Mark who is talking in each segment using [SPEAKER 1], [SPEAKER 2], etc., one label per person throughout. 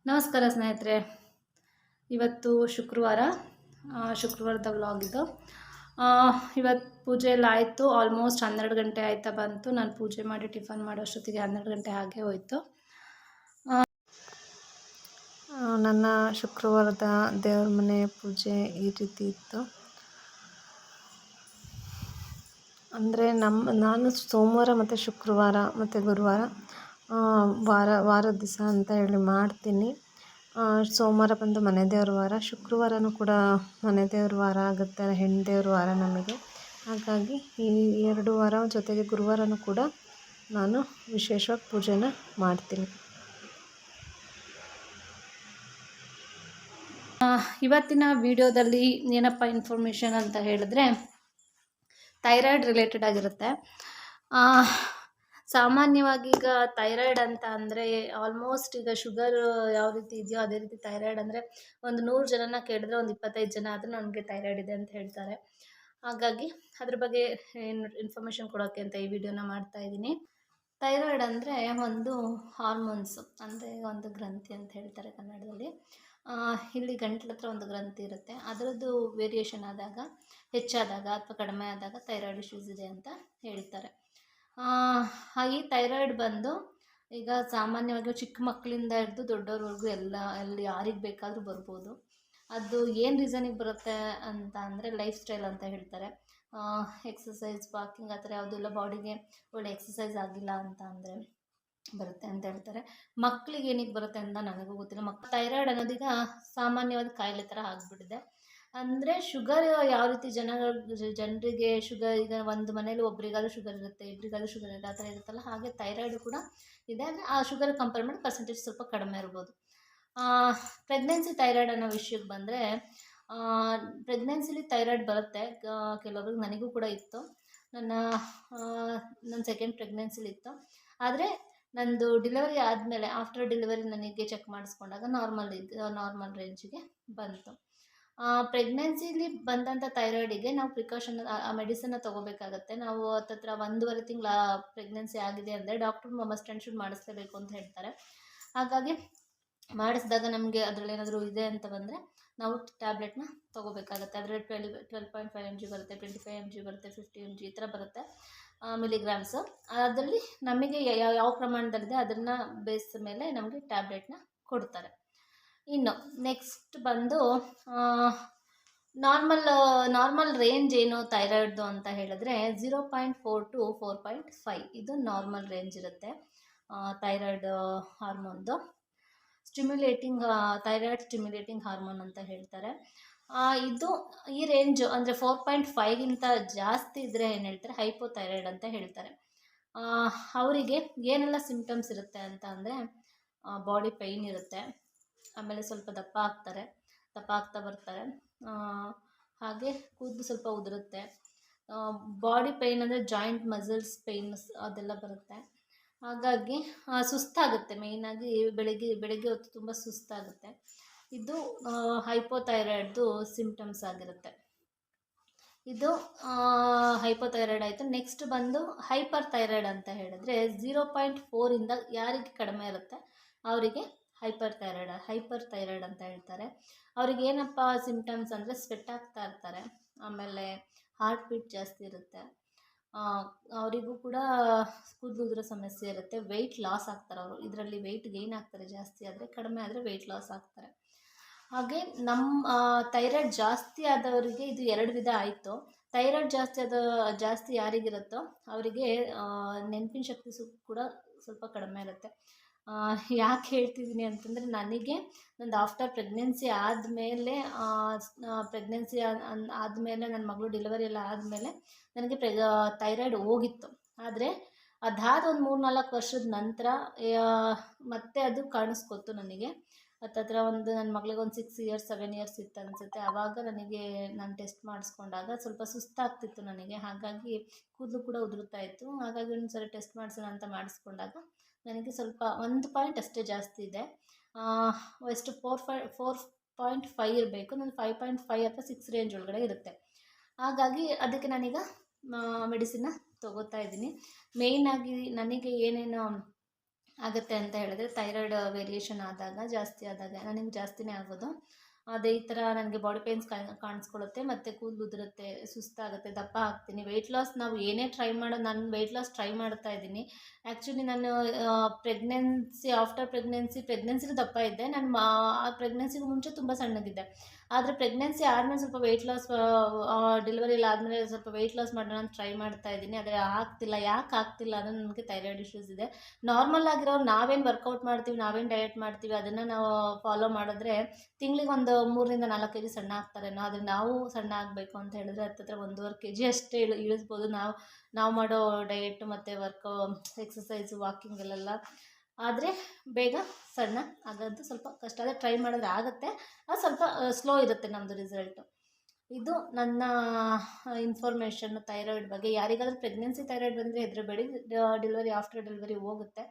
[SPEAKER 1] ನಮಸ್ಕಾರ ಸ್ನೇಹಿತರೆ. ಇವತ್ತು ಶುಕ್ರವಾರದ ವ್ಲಾಗ್ ಇದು. ಇವತ್ತು ಪೂಜೆ ಎಲ್ಲ ಆಯಿತು. ಆಲ್ಮೋಸ್ಟ್ 12 ಗಂಟೆ ಆಯ್ತಾ ಬಂತು. ನಾನು ಪೂಜೆ ಮಾಡಿ ಟಿಫನ್ ಮಾಡೋ ಅಷ್ಟೊತ್ತಿಗೆ 12 ಗಂಟೆ ಹಾಗೆ ಹೋಯಿತು. ನನ್ನ ಶುಕ್ರವಾರದ ದೇವ್ರ ಮನೆ ಪೂಜೆ ಈ ರೀತಿ ಇತ್ತು. ಅಂದರೆ ನಾನು ಸೋಮವಾರ ಮತ್ತು ಶುಕ್ರವಾರ ಮತ್ತು ಗುರುವಾರ ವಾರದ ದಿವಸ ಅಂತ ಹೇಳಿ ಮಾಡ್ತೀನಿ. ಸೋಮವಾರ ಬಂದು ಮನೆ ದೇವ್ರ ವಾರ, ಶುಕ್ರವಾರನೂ ಕೂಡ ಮನೆ ದೇವ್ರ ವಾರ ಆಗುತ್ತೆ, ಹೆಣ್ಣು ದೇವ್ರ ವಾರ ನಮಗೆ. ಹಾಗಾಗಿ ಈ 2 ವಾರ ಜೊತೆಗೆ ಗುರುವಾರನೂ ಕೂಡ ನಾನು ವಿಶೇಷವಾಗಿ ಪೂಜೆನ ಮಾಡ್ತೀನಿ. ಇವತ್ತಿನ ವಿಡಿಯೋದಲ್ಲಿ ಏನಪ್ಪ ಇನ್ಫಾರ್ಮೇಷನ್ ಅಂತ ಹೇಳಿದ್ರೆ, ಥೈರಾಯ್ಡ್ ರಿಲೇಟೆಡ್ ಆಗಿರುತ್ತೆ. ಸಾಮಾನ್ಯವಾಗಿ ಈಗ ಥೈರಾಯ್ಡ್ ಅಂತ ಅಂದರೆ ಆಲ್ಮೋಸ್ಟ್ ಈಗ ಶುಗರ್ ಯಾವ ರೀತಿ ಇದೆಯೋ ಅದೇ ರೀತಿ ಥೈರಾಯ್ಡ್ ಅಂದರೆ ಒಂದು 100 ಜನನ ಕೇಳಿದ್ರೆ ಒಂದು 25 ಜನ ಆದರೂ ನನಗೆ ಥೈರಾಯ್ಡ್ ಇದೆ ಅಂತ ಹೇಳ್ತಾರೆ. ಹಾಗಾಗಿ ಅದ್ರ ಬಗ್ಗೆ ಇನ್ಫಾರ್ಮೇಷನ್ ಕೊಡೋಕ್ಕೆ ಅಂತ ಈ ವಿಡಿಯೋನ ಮಾಡ್ತಾಯಿದ್ದೀನಿ. ಥೈರಾಯ್ಡ್ ಅಂದರೆ ಒಂದು ಹಾರ್ಮೋನ್ಸ್, ಅಂದರೆ ಒಂದು ಗ್ರಂಥಿ ಅಂತ ಹೇಳ್ತಾರೆ ಕನ್ನಡದಲ್ಲಿ. ಇಲ್ಲಿ ಗಂಟ್ಲ ಹತ್ರ ಒಂದು ಗ್ರಂಥಿ ಇರುತ್ತೆ. ಅದರದ್ದು ವೇರಿಯೇಷನ್ ಆದಾಗ, ಹೆಚ್ಚಾದಾಗ ಅಥವಾ ಕಡಿಮೆ ಆದಾಗ ಥೈರಾಯ್ಡ್ ಇಶ್ಯೂಸ್ ಇದೆ ಅಂತ ಹೇಳ್ತಾರೆ. ಈ ಥೈರಾಯ್ಡ್ ಬಂದು ಈಗ ಸಾಮಾನ್ಯವಾಗಿ ಚಿಕ್ಕ ಮಕ್ಕಳಿಂದ ಹಿಡಿದು ದೊಡ್ಡವ್ರವರೆಗೂ ಎಲ್ಲಿ ಯಾರಿಗೆ ಬೇಕಾದರೂ ಬರ್ಬೋದು. ಅದು ಏನು ರೀಸನಿಗೆ ಬರುತ್ತೆ ಅಂತ ಅಂದರೆ ಲೈಫ್ ಸ್ಟೈಲ್ ಅಂತ ಹೇಳ್ತಾರೆ. ಎಕ್ಸಸೈಸ್, ವಾಕಿಂಗ್ ಆ ಥರ ಯಾವುದೂ ಇಲ್ಲ, ಬಾಡಿಗೆ ಒಳ್ಳೆ ಎಕ್ಸಸೈಸ್ ಆಗಿಲ್ಲ ಅಂತ ಅಂದರೆ ಬರುತ್ತೆ ಅಂತ ಹೇಳ್ತಾರೆ. ಮಕ್ಕಳಿಗೆ ಏನಕ್ಕೆ ಬರುತ್ತೆ ಅಂತ ನನಗೂ ಗೊತ್ತಿಲ್ಲ. ಥೈರಾಯ್ಡ್ ಅನ್ನೋದೀಗ ಸಾಮಾನ್ಯವಾದ ಕಾಯಿಲೆ ಥರ ಆಗಿಬಿಟ್ಟಿದೆ. ಅಂದರೆ ಶುಗರ್ ಯಾವ ರೀತಿ ಜನರಿಗೆ ಶುಗರ್, ಈಗ ಒಂದು ಮನೇಲಿ ಒಬ್ರಿಗಾದ್ರೂ ಶುಗರ್ ಇರುತ್ತೆ, ಇಬ್ಬರಿಗಾದ್ರೂ ಶುಗರ್ ಇರುತ್ತೆ, ಆ ಥರ ಇರುತ್ತಲ್ಲ, ಹಾಗೆ ಥೈರಾಯ್ಡು ಕೂಡ ಇದೆ. ಅಂದರೆ ಆ ಶುಗರ್ ಕಂಪೇರ್ ಮಾಡಿ ಪರ್ಸೆಂಟೇಜ್ ಸ್ವಲ್ಪ ಕಡಿಮೆ ಇರ್ಬೋದು. ಪ್ರೆಗ್ನೆನ್ಸಿ ಥೈರಾಯ್ಡ್ ಅನ್ನೋ ವಿಷಯಕ್ಕೆ ಬಂದರೆ, ಪ್ರೆಗ್ನೆನ್ಸಿಲಿ ಥೈರಾಯ್ಡ್ ಬರುತ್ತೆ ಕೆಲವ್ರಿಗೆ. ನನಗೂ ಕೂಡ ಇತ್ತು. ನನ್ನ ಸೆಕೆಂಡ್ ಪ್ರೆಗ್ನೆನ್ಸಿಲಿತ್ತು. ಆದರೆ ನಂದು ಡೆಲಿವರಿ ಆದಮೇಲೆ ಆಫ್ಟರ್ ಡೆಲಿವರಿ ನನಗೆ ಚೆಕ್ ಮಾಡಿಸ್ಕೊಂಡಾಗ ನಾರ್ಮಲ್ ರೇಂಜಿಗೆ ಬಂತು. ಪ್ರೆಗ್ನೆನ್ಸಿಲಿ ಬಂದಂಥ ಥೈರಾಯ್ಡಿಗೆ ನಾವು ಪ್ರಿಕಾಷನ್ ಮೆಡಿಸನ್ನ ತೊಗೋಬೇಕಾಗತ್ತೆ. ನಾವು ಹತ್ತತ್ರ 1.5 ತಿಂಗಳ ಪ್ರೆಗ್ನೆನ್ಸಿ ಆಗಿದೆ ಅಂದರೆ ಡಾಕ್ಟ್ರ್ ಮಸ್ಟ್ ಆ್ಯಂಡ್ ಶುಡ್ ಮಾಡಿಸ್ಲೇಬೇಕು ಅಂತ ಹೇಳ್ತಾರೆ. ಹಾಗಾಗಿ ಮಾಡಿಸಿದಾಗ ನಮಗೆ ಅದರಲ್ಲಿ ಏನಾದರೂ ಇದೆ ಅಂತ ಬಂದರೆ ನಾವು ಟ್ಯಾಬ್ಲೆಟ್ನ ತೊಗೋಬೇಕಾಗತ್ತೆ. ಅದರಲ್ಲಿ 12.5 mg ಬರುತ್ತೆ, 25 mg ಬರುತ್ತೆ, 50 mg ಈ ಥರ ಬರುತ್ತೆ ಮಿಲಿಗ್ರಾಮ್ಸು. ಅದರಲ್ಲಿ ನಮಗೆ ಯಾವ ಪ್ರಮಾಣದಲ್ಲಿದೆ ಅದನ್ನು ಬೇಸ್ ಮೇಲೆ ನಮಗೆ ಟ್ಯಾಬ್ಲೆಟ್ನ ಕೊಡ್ತಾರೆ. ಇನ್ನು ನೆಕ್ಸ್ಟ್ ಬಂದು ನಾರ್ಮಲ್ ರೇಂಜ್ ಏನು ಥೈರಾಯ್ಡ್ದು ಅಂತ ಹೇಳಿದ್ರೆ 0.4 to 4.5 ಇದು ನಾರ್ಮಲ್ ರೇಂಜ್ ಇರುತ್ತೆ ಥೈರಾಯ್ಡ್ ಹಾರ್ಮೋನ್ದು. ಥೈರಾಯ್ಡ್ ಸ್ಟಿಮ್ಯುಲೇಟಿಂಗ್ ಹಾರ್ಮೋನ್ ಅಂತ ಹೇಳ್ತಾರೆ. ಈ ರೇಂಜು ಅಂದರೆ 4.5ಗಿಂತ ಜಾಸ್ತಿ ಇದ್ದರೆ ಏನು ಹೇಳ್ತಾರೆ, ಹೈಪೋಥೈರಾಯ್ಡ್ ಅಂತ ಹೇಳ್ತಾರೆ. ಅವರಿಗೆ ಏನೆಲ್ಲ ಸಿಂಪ್ಟಮ್ಸ್ ಇರುತ್ತೆ ಅಂತ ಅಂದರೆ, ಬಾಡಿ ಪೈನ್ ಇರುತ್ತೆ, ಆಮೇಲೆ ಸ್ವಲ್ಪ ದಪ್ಪ ಆಗ್ತಾ ಬರ್ತಾರೆ, ಹಾಗೆ ಕೂದಲು ಸ್ವಲ್ಪ ಉದುರುತ್ತೆ, ಬಾಡಿ ಪೈನ್ ಅಂದರೆ ಜಾಯಿಂಟ್ ಮಸಲ್ಸ್ ಪೈನ್ಸ್ ಅದೆಲ್ಲ ಬರುತ್ತೆ. ಹಾಗಾಗಿ ಸುಸ್ತಾಗುತ್ತೆ, ಮೇಯ್ನಾಗಿ ಬೆಳಗ್ಗೆ ಹೊತ್ತು ತುಂಬ ಸುಸ್ತಾಗುತ್ತೆ. ಇದು ಹೈಪೋಥೈರಾಯ್ಡ್ದು ಸಿಂಪ್ಟಮ್ಸ್ ಆಗಿರುತ್ತೆ. ಇದು ಹೈಪೋಥೈರಾಯ್ಡ್ ಆಯಿತು. ನೆಕ್ಸ್ಟ್ ಬಂದು ಹೈಪರ್ ಥೈರಾಯ್ಡ್ ಅಂತ ಹೇಳಿದ್ರೆ 0.4ಇಂದ ಯಾರಿಗೆ ಕಡಿಮೆ ಇರುತ್ತೆ ಅವರಿಗೆ ಹೈಪರ್ ಥೈರಾಯ್ಡ್ ಅಂತ ಹೇಳ್ತಾರೆ. ಅವ್ರಿಗೆ ಏನಪ್ಪ ಸಿಂಪ್ಟಮ್ಸ್ ಅಂದರೆ ಸ್ವೆಟ್ ಆಗ್ತಾ ಇರ್ತಾರೆ, ಆಮೇಲೆ ಹಾರ್ಟ್ ಬೀಟ್ ಜಾಸ್ತಿ ಇರುತ್ತೆ, ಅವರಿಗೂ ಕೂಡ ಕೂದಲು ಉದುರೋ ಸಮಸ್ಯೆ ಇರುತ್ತೆ, ವೆಯ್ಟ್ ಲಾಸ್ ಆಗ್ತಾರೆ ಅವರು. ಇದರಲ್ಲಿ ವೆಯ್ಟ್ ಗೇನ್ ಆಗ್ತಾರೆ ಜಾಸ್ತಿ ಆದರೆ, ಕಡಿಮೆ ಆದರೆ ವೆಯ್ಟ್ ಲಾಸ್ ಆಗ್ತಾರೆ. ಹಾಗೆ ನಮ್ಮ ಥೈರಾಯ್ಡ್ ಜಾಸ್ತಿ ಆದವರಿಗೆ ಇದು 2 ವಿಧ ಆಯಿತು. ಥೈರಾಯ್ಡ್ ಜಾಸ್ತಿ ಯಾರಿಗಿರುತ್ತೋ ಅವರಿಗೆ ನೆನಪಿನ ಶಕ್ತಿ ಕೂಡ ಸ್ವಲ್ಪ ಕಡಿಮೆ ಇರುತ್ತೆ. ಯಾಕೆ ಹೇಳ್ತಿದ್ದೀನಿ ಅಂತಂದರೆ, ನನಗೆ ನಂದು ಆಫ್ಟರ್ ಪ್ರೆಗ್ನೆನ್ಸಿ ಆದಮೇಲೆ ನನ್ನ ಮಗಳು ಡೆಲಿವರಿ ಎಲ್ಲ ಆದಮೇಲೆ ನನಗೆ ಥೈರಾಯ್ಡ್ ಹೋಗಿತ್ತು. ಆದರೆ ಅದಾದ ಒಂದು 3-4 ವರ್ಷದ ನಂತರ ಮತ್ತೆ ಅದು ಕಾಣಿಸ್ಕೊತು ನನಗೆ. ಹತ್ತತ್ರ ನನ್ನ ಮಗಳಿಗೆ ಒಂದು 6 years 7 years ಇತ್ತು ಅನಿಸುತ್ತೆ. ಆವಾಗ ನಾನು ಟೆಸ್ಟ್ ಮಾಡಿಸ್ಕೊಂಡಾಗ ಸ್ವಲ್ಪ ಸುಸ್ತಾಗ್ತಿತ್ತು ನನಗೆ, ಹಾಗಾಗಿ ಕೂದಲು ಕೂಡ ಉದುರುತ್ತಾ ಇತ್ತು. ಹಾಗಾಗಿ ಒಂದು ಸರಿ ಟೆಸ್ಟ್ ಮಾಡಿಸೋಣ ಅಂತ ಮಾಡಿಸ್ಕೊಂಡಾಗ ನನಗೆ ಸ್ವಲ್ಪ 1 ಪಾಯಿಂಟ್ ಅಷ್ಟೇ ಜಾಸ್ತಿ ಇದೆ, ಎಷ್ಟು 4.5 ಇರಬೇಕು, ನಾನು 5.5 ಅಥವಾ 6 ರೇಂಜ್ ಒಳಗಡೆ ಇರುತ್ತೆ. ಹಾಗಾಗಿ ಅದಕ್ಕೆ ನಾನೀಗ ಮೆಡಿಸಿನ್ನ ತೊಗೋತಾ ಇದ್ದೀನಿ. ಮೇಯ್ನಾಗಿ ನನಗೆ ಏನೇನು ಆಗುತ್ತೆ ಅಂತ ಹೇಳಿದ್ರೆ ಥೈರಾಯ್ಡ್ ವೇರಿಯೇಷನ್ ಆದಾಗ ಜಾಸ್ತಿ ಆದಾಗ ನನಗೆ ಜಾಸ್ತಿನೇ ಆಗೋದು. ಅದೇ ಈ ಥರ ನನಗೆ ಬಾಡಿ ಪೇನ್ಸ್ ಕಾಣಿಸ್ಕೊಳ್ಳುತ್ತೆ, ಮತ್ತು ಕೂದಲು ಉದುರುತ್ತೆ, ಸುಸ್ತಾಗುತ್ತೆ, ದಪ್ಪ ಆಗ್ತೀನಿ. ವೆಯ್ಟ್ ಲಾಸ್ ನಾವು ಏನೇ ಟ್ರೈ ಮಾಡೋದು, ನಾನು ವೆಯ್ಟ್ ಲಾಸ್ ಟ್ರೈ ಮಾಡ್ತಾ ಇದ್ದೀನಿ. ಆ್ಯಕ್ಚುಲಿ ನಾನು ಆಫ್ಟರ್ ಪ್ರೆಗ್ನೆನ್ಸಿಲೂ ದಪ್ಪ ಇದ್ದೆ. ನಾನು ಆ ಪ್ರೆಗ್ನೆನ್ಸಿಗೂ ಮುಂಚೆ ತುಂಬ ಸಣ್ಣಗಿದ್ದೆ. ಆದರೆ ಪ್ರೆಗ್ನೆನ್ಸಿ ಆದಮೇಲೆ ಸ್ವಲ್ಪ ವೆಯ್ಟ್ ಲಾಸ್, ಡೆಲಿವರಿ ಎಲ್ಲ ಆದಮೇಲೆ ಸ್ವಲ್ಪ ವೆಯ್ಟ್ ಲಾಸ್ ಮಾಡೋಣ ಅಂತ ಟ್ರೈ ಮಾಡ್ತಾ ಇದ್ದೀನಿ. ಆದರೆ ಆಗ್ತಿಲ್ಲ. ಯಾಕೆ ಆಗ್ತಿಲ್ಲ ಅಂದರೆ ನನಗೆ ಥೈರಾಯ್ಡ್ ಇಶ್ಯೂಸ್ ಇದೆ. ನಾರ್ಮಲ್ ಆಗಿರೋರು ನಾವೇನು ವರ್ಕೌಟ್ ಮಾಡ್ತೀವಿ, ನಾವೇನು ಡಯಟ್ ಮಾಡ್ತೀವಿ, ಅದನ್ನು ನಾವು ಫಾಲೋ ಮಾಡಿದ್ರೆ ತಿಂಗಳಿಗೆ ಒಂದು 3ರಿಂದ 4 kg ಸಣ್ಣ ಆಗ್ತಾರೇನೋ. ಆದರೆ ನಾವು ಸಣ್ಣ ಆಗಬೇಕು ಅಂತ ಹೇಳಿದ್ರೆ ಹತ್ತತ್ರ 1.5 kg ಅಷ್ಟೇ ಇಳಿಸ್ಬೋದು ನಾವು ಮಾಡೋ ಡಯೆಟ್ ಮತ್ತು ಎಕ್ಸಸೈಸು, ವಾಕಿಂಗಲ್ಲೆಲ್ಲ. ಆದರೆ ಬೇಗ ಸಣ್ಣ ಆಗೋದು ಸ್ವಲ್ಪ ಕಷ್ಟ. ಆದರೆ ಟ್ರೈ ಮಾಡಿದ್ರೆ ಆಗುತ್ತೆ. ಅದು ಸ್ವಲ್ಪ ಸ್ಲೋ ಇರುತ್ತೆ ನಮ್ಮದು ರಿಸಲ್ಟು. ಇದು ನನ್ನ ಇನ್ಫಾರ್ಮೇಷನ್ ಥೈರಾಯ್ಡ್ ಬಗ್ಗೆ. ಯಾರಿಗಾದರೂ ಪ್ರೆಗ್ನೆನ್ಸಿ ಥೈರಾಯ್ಡ್ ಬಂದರೆ ಹೆದರಬೇಡಿ, ಆಫ್ಟರ್ ಡೆಲಿವರಿ ಹೋಗುತ್ತೆ.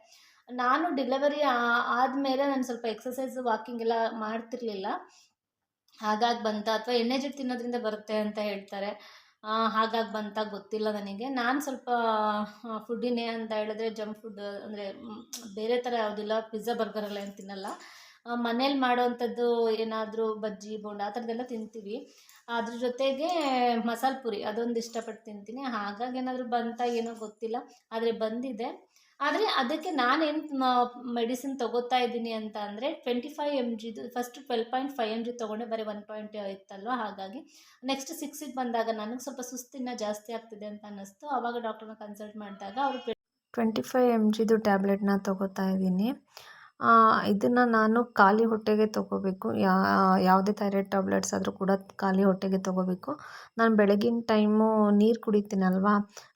[SPEAKER 1] ನಾನು ಡೆಲಿವರಿ ಆದಮೇಲೆ ನಾನು ಸ್ವಲ್ಪ ಎಕ್ಸಸೈಸು, ವಾಕಿಂಗ್ ಎಲ್ಲ ಮಾಡ್ತಿರಲಿಲ್ಲ. ಹಾಗಾಗಿ ಬಂತ, ಅಥವಾ ಎಣ್ಣೆ ಜಿಡ್ಡು ತಿನ್ನೋದ್ರಿಂದ ಬರುತ್ತೆ ಅಂತ ಹೇಳ್ತಾರೆ. ಹಾಗಾಗಿ ಬಂತ ಗೊತ್ತಿಲ್ಲ ನನಗೆ. ನಾನು ಸ್ವಲ್ಪ ಫುಡ್ಡಿನೇ ಅಂತ ಹೇಳಿದ್ರೆ ಜಂಕ್ ಫುಡ್ ಅಂದರೆ ಬೇರೆ ಥರ ಯಾವುದಿಲ್ಲ, ಪಿಜ್ಜಾ ಬರ್ಗರೆಲ್ಲ ಏನು ತಿನ್ನಲ್ಲ. ಮನೇಲಿ ಮಾಡೋವಂಥದ್ದು ಏನಾದರೂ ಬಜ್ಜಿ, ಬೋಂಡ ಆ ಥರದ್ದೆಲ್ಲ ತಿಂತೀವಿ. ಅದ್ರ ಜೊತೆಗೆ ಮಸಾಲೆ ಪುರಿ ಅದೊಂದು ಇಷ್ಟಪಟ್ಟು ತಿಂತೀನಿ. ಹಾಗಾಗಿ ಏನಾದರೂ ಬಂತ ಏನೋ ಗೊತ್ತಿಲ್ಲ, ಆದರೆ ಬಂದಿದೆ. ಆದರೆ ಅದಕ್ಕೆ ನಾನೇನು ಮೆಡಿಸಿನ್ ತೊಗೋತಾ ಇದ್ದೀನಿ ಅಂತ ಅಂದರೆ 25 mg, ಫಸ್ಟ್ 12.5 mg ತೊಗೊಂಡೆ, ಬರೀ 1 ಇತ್ತಲ್ವ. ಹಾಗಾಗಿ ನೆಕ್ಸ್ಟ್ 6ಗೆ ಬಂದಾಗ ನನಗೆ ಸ್ವಲ್ಪ ಸುಸ್ತಿನ ಜಾಸ್ತಿ ಆಗ್ತಿದೆ ಅಂತ ಅನ್ನಿಸ್ತು. ಆವಾಗ ಡಾಕ್ಟ್ರನ್ನ ಕನ್ಸಲ್ಟ್ ಮಾಡಿದಾಗ ಅವರು
[SPEAKER 2] 25 mgದು ಟ್ಯಾಬ್ಲೆಟ್ನ ತೊಗೋತಾ ಇದ್ದೀನಿ. ಇದನ್ನು ನಾನು ಖಾಲಿ ಹೊಟ್ಟೆಗೆ ತೊಗೋಬೇಕು. ಯಾವುದೇ ಥೈರಾಯ್ಡ್ ಟ್ಯಾಬ್ಲೆಟ್ಸ್ ಆದರೂ ಕೂಡ ಖಾಲಿ ಹೊಟ್ಟೆಗೆ ತೊಗೋಬೇಕು. ನಾನು ಬೆಳಗಿನ ಟೈಮು ನೀರು ಕುಡಿತೀನಲ್ವ,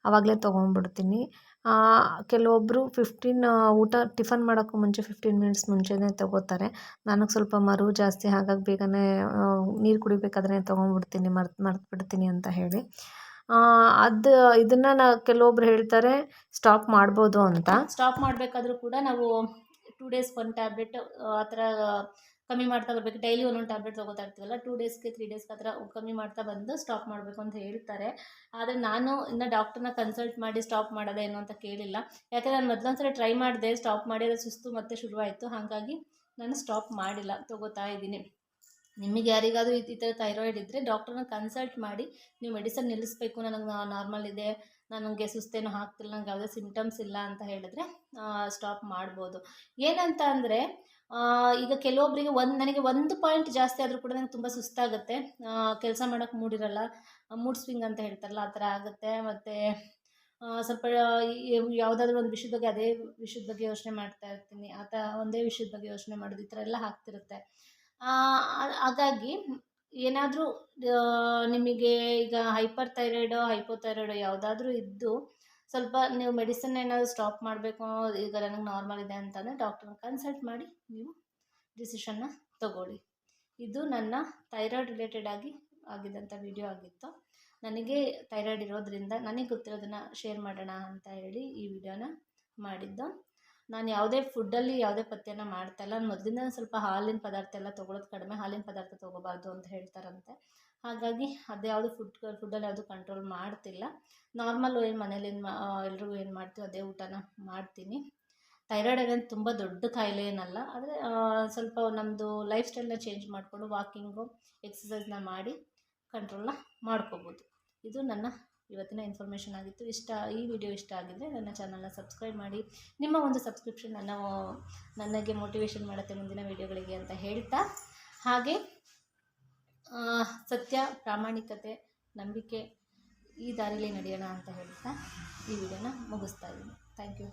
[SPEAKER 2] ಆವಾಗಲೇ ತೊಗೊಂಡ್ಬಿಡ್ತೀನಿ. ಕೆಲವೊಬ್ಬರು ಟಿಫನ್ ಮಾಡೋಕ್ಕೂ ಮುಂಚೆ 15 ಮಿನಿಟ್ಸ್ ಮುಂಚೆನೇ ತೊಗೋತಾರೆ. ನನಗೆ ಸ್ವಲ್ಪ ಮರು ಜಾಸ್ತಿ, ಹಾಗಾಗಿ ಬೇಗನೆ ನೀರು ಕುಡಿಬೇಕಾದ್ರೆ ತೊಗೊಂಡ್ಬಿಡ್ತೀನಿ, ಮರ್ತ್ಬಿಡ್ತೀನಿ ಅಂತ ಹೇಳಿ. ಇದನ್ನು ಕೆಲವೊಬ್ರು ಹೇಳ್ತಾರೆ ಸ್ಟಾಪ್ ಮಾಡ್ಬೋದು ಅಂತ.
[SPEAKER 1] ಸ್ಟಾಪ್ ಮಾಡಬೇಕಾದ್ರೂ ಕೂಡ ನಾವು 2 ಡೇಸ್ 1 ಟ್ಯಾಬ್ಲೆಟ್ ಆ ಥರ ಕಮ್ಮಿ ಮಾಡ್ತಾ ಬರಬೇಕು. ಡೈಲಿ ಒಂದೊಂದು ಟ್ಯಾಬ್ಲೆಟ್ ತೊಗೋತಾ ಇರ್ತೀವಲ್ಲ, 2 ಡೇಸ್ಗೆ 3 ಡೇಸ್ಗೆ ಆ ಥರ ಕಮ್ಮಿ ಮಾಡ್ತಾ ಬಂದು ಸ್ಟಾಪ್ ಮಾಡಬೇಕು ಅಂತ ಹೇಳ್ತಾರೆ. ಆದರೆ ನಾನು ಇನ್ನು ಡಾಕ್ಟ್ರನ್ನ ಕನ್ಸಲ್ಟ್ ಮಾಡಿ ಸ್ಟಾಪ್ ಮಾಡೋದೇನು ಅಂತ ಕೇಳಿಲ್ಲ. ಯಾಕಂದರೆ ನಾನು ಮೊದಲೊಂದ್ಸಲ ಟ್ರೈ ಮಾಡಿದೆ, ಸ್ಟಾಪ್ ಮಾಡಿ ಅದು ಸುಸ್ತು ಮತ್ತೆ ಶುರುವಾಯಿತು. ಹಾಗಾಗಿ ನಾನು ಸ್ಟಾಪ್ ಮಾಡಿಲ್ಲ, ತೊಗೋತಾ ಇದ್ದೀನಿ. ನಿಮಗೆ ಯಾರಿಗಾದರೂ ಈ ಥರ ಥೈರಾಯ್ಡ್ ಇದ್ದರೆ ಡಾಕ್ಟ್ರನ್ನ ಕನ್ಸಲ್ಟ್ ಮಾಡಿ, ನೀವು ಮೆಡಿಸನ್ ನಿಲ್ಲಿಸಬೇಕು, ನನಗೆ ನಾರ್ಮಲ್ ಇದೆ, ನನಗೆ ಸುಸ್ತೇನೂ ಆಗ್ತಿಲ್ಲ, ನನಗೆ ಯಾವುದೇ ಸಿಮ್ಟಮ್ಸ್ ಇಲ್ಲ ಅಂತ ಹೇಳಿದ್ರೆ ಸ್ಟಾಪ್ ಮಾಡ್ಬೋದು. ಏನಂತ ಅಂದರೆ ಈಗ ಕೆಲವೊಬ್ಬರಿಗೆ ನನಗೆ 1 ಪಾಯಿಂಟ್ ಜಾಸ್ತಿ ಆದರೂ ಕೂಡ ನನಗೆ ತುಂಬ ಸುಸ್ತಾಗುತ್ತೆ, ಕೆಲಸ ಮಾಡೋಕ್ಕೆ ಮೂಡಿರಲ್ಲ, ಮೂಡ್ ಸ್ವಿಂಗ್ ಅಂತ ಹೇಳ್ತಾರಲ್ಲ ಆ ಥರ ಆಗುತ್ತೆ. ಮತ್ತು ಸ್ವಲ್ಪ ಯಾವುದಾದ್ರೂ ಒಂದು ವಿಷಯದ ಬಗ್ಗೆ ಅದೇ ವಿಷಯದ ಬಗ್ಗೆ ಯೋಚನೆ ಮಾಡ್ತಾ ಇರ್ತೀನಿ, ಒಂದೇ ವಿಷಯದ ಬಗ್ಗೆ ಯೋಚನೆ ಮಾಡೋದು, ಈ ಥರ ಎಲ್ಲ ಆಗ್ತಿರುತ್ತೆ. ಹಾಗಾಗಿ ಏನಾದರೂ ನಿಮಗೆ ಈಗ ಹೈಪರ್ ಥೈರಾಯ್ಡೋ ಹೈಪೋಥೈರಾಯ್ಡೋ ಯಾವುದಾದ್ರೂ ಇದ್ದು ಸ್ವಲ್ಪ ನೀವು ಮೆಡಿಸಿನ್ ಏನಾದರೂ ಸ್ಟಾಪ್ ಮಾಡಬೇಕು, ಈಗ ನನಗೆ ನಾರ್ಮಲ್ ಇದೆ ಅಂತಂದರೆ ಡಾಕ್ಟ್ರನ್ನ ಕನ್ಸಲ್ಟ್ ಮಾಡಿ ನೀವು ಡಿಸಿಷನ್ನ ತಗೊಳ್ಳಿ. ಇದು ನನ್ನ ಥೈರಾಯ್ಡ್ ರಿಲೇಟೆಡ್ ಆಗಿದ್ದಂಥ ವಿಡಿಯೋ ಆಗಿತ್ತು. ನನಗೆ ಥೈರಾಯ್ಡ್ ಇರೋದ್ರಿಂದ ನನಗೆ ಗೊತ್ತಿರೋದನ್ನು ಶೇರ್ ಮಾಡೋಣ ಅಂತ ಹೇಳಿ ಈ ವಿಡಿಯೋನ ಮಾಡಿದ್ದು. ನಾನು ಯಾವುದೇ ಫುಡ್ಡಲ್ಲಿ ಯಾವುದೇ ಪಥ್ಯನ ಮಾಡ್ತಾಯಿಲ್ಲ. ನಾನು ಮೊದಲಿಂದ ಸ್ವಲ್ಪ ಹಾಲಿನ ಪದಾರ್ಥ ಎಲ್ಲ ತೊಗೊಳೋದು ಕಡಿಮೆ, ಹಾಲಿನ ಪದಾರ್ಥ ತೊಗೋಬಾರ್ದು ಅಂತ ಹೇಳ್ತಾರಂತೆ. ಹಾಗಾಗಿ ಅದು ಯಾವುದು ಫುಡ್ಡಲ್ಲಿ ಯಾವುದು ಕಂಟ್ರೋಲ್ ಮಾಡ್ತಿಲ್ಲ. ನಾರ್ಮಲ್ ಏನು ಮನೇಲಿ ಎಲ್ರಿಗೂ ಏನು ಮಾಡ್ತೀವಿ ಅದೇ ಊಟನ ಮಾಡ್ತೀನಿ. ಥೈರಾಯ್ಡ್ ಅನ್ನೋದು ತುಂಬ ದೊಡ್ಡ ಕಾಯಿಲೆ ಏನಲ್ಲ, ಆದರೆ ಸ್ವಲ್ಪ ನಮ್ಮದು ಲೈಫ್ ಸ್ಟೈಲ್ನ ಚೇಂಜ್ ಮಾಡಿಕೊಂಡು ವಾಕಿಂಗು, ಎಕ್ಸಸೈಸ್ನ ಮಾಡಿ ಕಂಟ್ರೋಲ್ನ ಮಾಡ್ಕೋಬೋದು. ಇದು ನನ್ನ ಇವತ್ತಿನ ಇನ್ಫಾರ್ಮೇಷನ್ ಆಗಿತ್ತು. ಈ ವಿಡಿಯೋ ಇಷ್ಟ ಆಗಿದ್ದರೆ ನನ್ನ ಚಾನಲ್ನ ಸಬ್ಸ್ಕ್ರೈಬ್ ಮಾಡಿ. ನಿಮ್ಮ ಒಂದು ಸಬ್ಸ್ಕ್ರಿಪ್ಷನ್ ನನಗೆ ಮೋಟಿವೇಶನ್ ಮಾಡುತ್ತೆ ಮುಂದಿನ ವಿಡಿಯೋಗಳಿಗೆ ಅಂತ ಹೇಳ್ತಾ, ಹಾಗೆ ಸತ್ಯ, ಪ್ರಾಮಾಣಿಕತೆ, ನಂಬಿಕೆ ಈ ದಾರಿಲಿ ನಡೆಯೋಣ ಅಂತ ಹೇಳ್ತಾ ಈ ವಿಡಿಯೋನ ಮುಗಿಸ್ತಾ ಇದ್ದೀನಿ. Thank you.